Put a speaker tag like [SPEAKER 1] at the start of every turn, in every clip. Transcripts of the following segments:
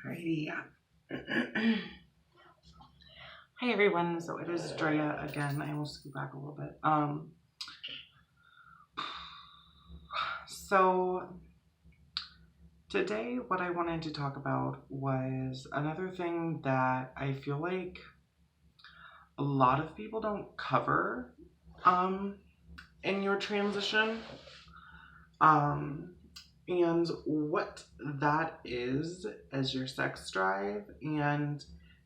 [SPEAKER 1] Alrighty. Hi everyone. So it is Drea again. I will scoot back a little bit. So today what I wanted to talk about was another thing that I feel like a lot of people don't cover in your transition. And what that is as your sex drive and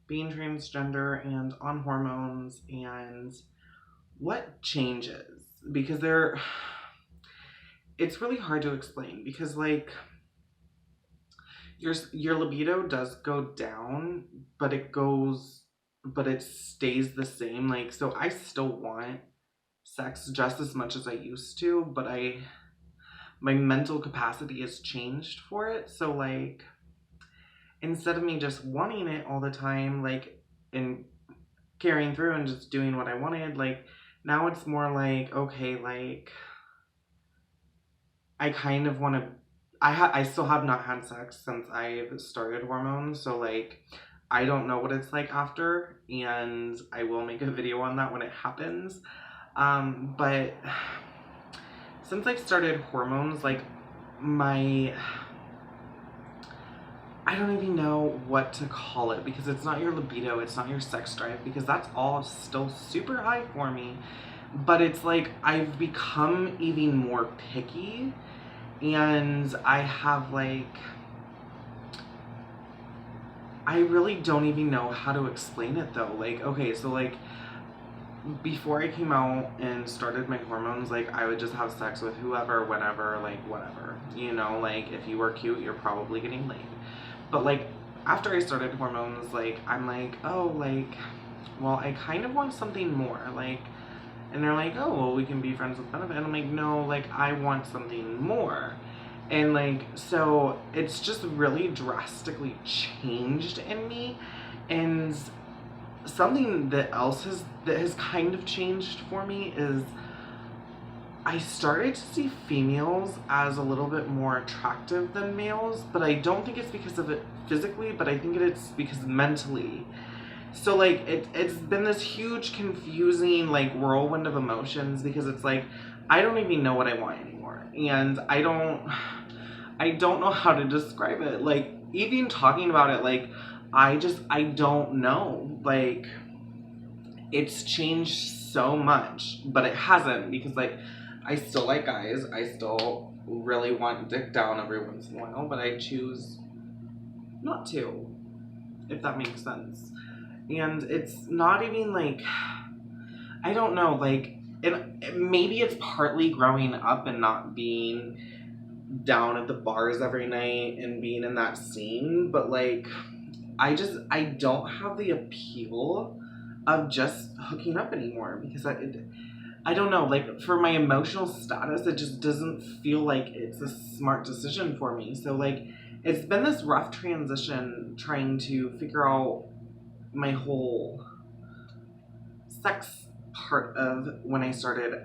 [SPEAKER 1] being transgender and on hormones and what changes, because it's really hard to explain because like your libido does go down, but it stays the same. Like, so I still want sex just as much as I used to, but my mental capacity has changed for it. So like, instead of me just wanting it all the time, like, and carrying through and just doing what I wanted, like, now it's more like, okay, like, I kind of want to. I still have not had sex since I've started hormones, so like, I don't know what it's like after, and I will make a video on that when it happens. But since I've started hormones, like, my I don't even know what to call it because it's not your libido, it's not your sex drive, because that's all still super high for me. But it's like I've become even more picky, and I have like, I really don't even know how to explain it though. Like, okay, so like before I came out and started my hormones, like I would just have sex with whoever, whenever, like whatever. You know, like if you were cute, you're probably getting laid. But like after I started hormones, like I'm like, oh, like, well, I kind of want something more. Like, and they're like, oh, well, we can be friends with benefit. And I'm like, no, like I want something more. And like, so it's just really drastically changed in me. And something that has kind of changed for me is I started to see females as a little bit more attractive than males, but I don't think it's because of it physically, but I think it's because mentally. So like it's been this huge confusing like whirlwind of emotions, because it's like I don't even know what I want anymore. And I don't know how to describe it. Like, even talking about it, like I don't know. Like, it's changed so much, but it hasn't, because like I still like guys. I still really want dick down every once in a while, but I choose not to, if that makes sense. And it's not even like, I don't know, like, maybe it's partly growing up and not being down at the bars every night and being in that scene, but like I don't have the appeal of just hooking up anymore, because I don't know, like for my emotional status, it just doesn't feel like it's a smart decision for me. So like, it's been this rough transition trying to figure out my whole sex part of when I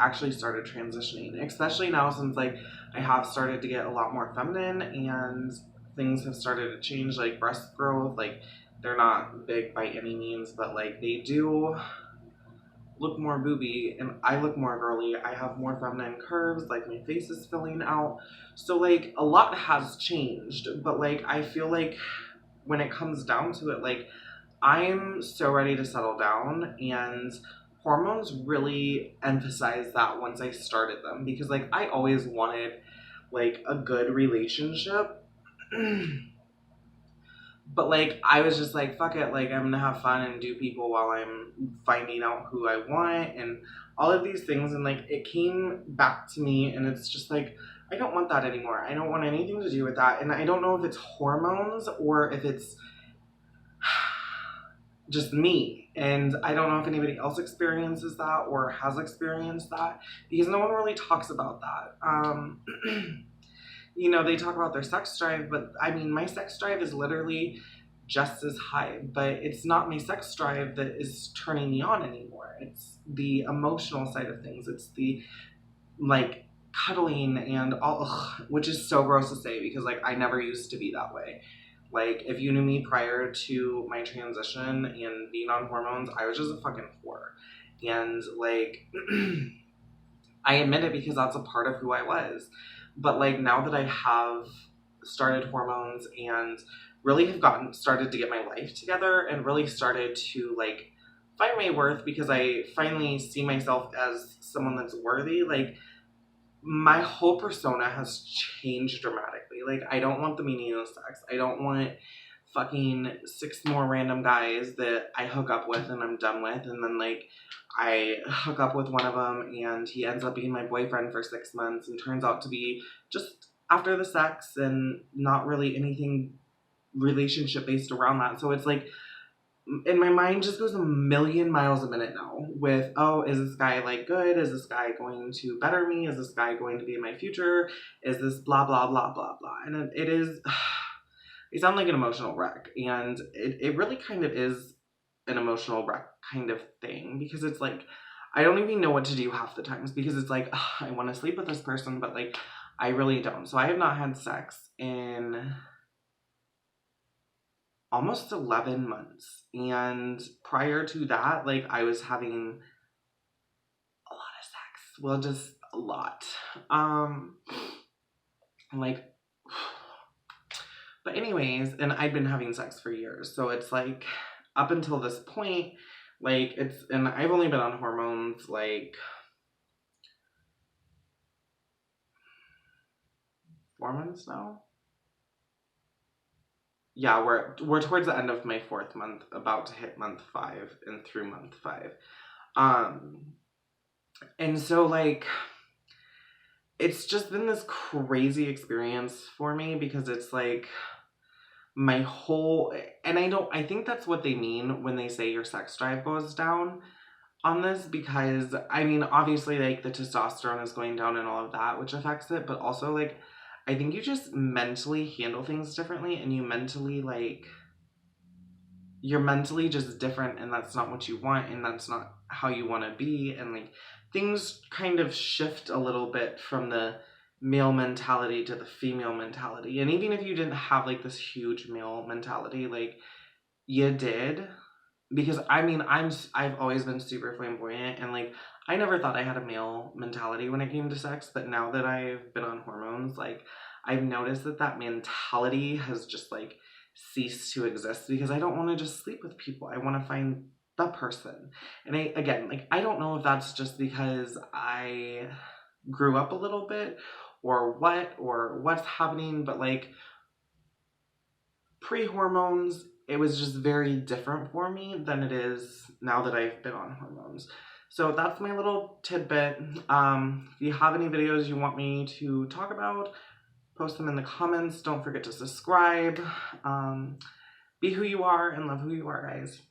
[SPEAKER 1] actually started transitioning, especially now since like I have started to get a lot more feminine and things have started to change, like breast growth. Like, they're not big by any means, but like they do look more booby, and I look more girly. I have more feminine curves, like my face is filling out. So like a lot has changed, but like I feel like when it comes down to it, like I'm so ready to settle down, and hormones really emphasize that once I started them, because like I always wanted like a good relationship. But like I was just like, fuck it, like I'm gonna have fun and do people while I'm finding out who I want and all of these things. And like it came back to me, and it's just like, I don't want that anymore. I don't want anything to do with that. And I don't know if it's hormones or if it's just me. And I don't know if anybody else experiences that or has experienced that, because no one really talks about that. You know, they talk about their sex drive, but I mean, my sex drive is literally just as high, but it's not my sex drive that is turning me on anymore. It's the emotional side of things. It's the like cuddling and all, ugh, which is so gross to say, because like I never used to be that way. Like, if you knew me prior to my transition and being on hormones, I was just a fucking whore. And, like, I admit it because that's a part of who I was. But, like, now that I have started hormones and really have started to get my life together and really started to, like, find my worth because I finally see myself as someone that's worthy, like, my whole persona has changed dramatically. Like, I don't want the meaning of sex. I don't want fucking 6 more random guys that I hook up with and I'm done with, and then, like, I hook up with one of them and he ends up being my boyfriend for 6 months and turns out to be just after the sex and not really anything relationship based around that. So it's like, and my mind just goes a million miles a minute now with, oh, is this guy, like, good? Is this guy going to better me? Is this guy going to be in my future? Is this blah blah blah blah blah? And it is I sound like an emotional wreck, and it really kind of is an emotional wreck kind of thing, because it's like I don't even know what to do half the times, because it's like, ugh, I want to sleep with this person, but, like, I really don't. So I have not had sex in almost 11 months. And prior to that, like, I was having a lot of sex. Well, just a lot. Like, but anyways, and I'd been having sex for years. So it's like, up until this point, like, and I've only been on hormones, like, 4 months now. Yeah, we're towards the end of my 4th month, about to hit month 5 and through month 5. Um, and so, like, it's just been this crazy experience for me, because it's like my whole, and I think that's what they mean when they say your sex drive goes down on this, because I mean, obviously, like, the testosterone is going down and all of that, which affects it, but also, like, I think you just mentally handle things differently, and you're mentally just different, and that's not what you want, and that's not how you want to be, and, like, things kind of shift a little bit from the male mentality to the female mentality. And even if you didn't have, like, this huge male mentality, like, you did, because I mean, I've always been super flamboyant, and, like, I never thought I had a male mentality when it came to sex, but now that I've been on hormones, like, I've noticed that mentality has just, like, ceased to exist, because I don't want to just sleep with people. I want to find the person. And again, like, I don't know if that's just because I grew up a little bit or what's happening, but, like, pre-hormones, it was just very different for me than it is now that I've been on hormones. So that's my little tidbit. If you have any videos you want me to talk about, post them in the comments. Don't forget to subscribe. Be who you are and love who you are, guys.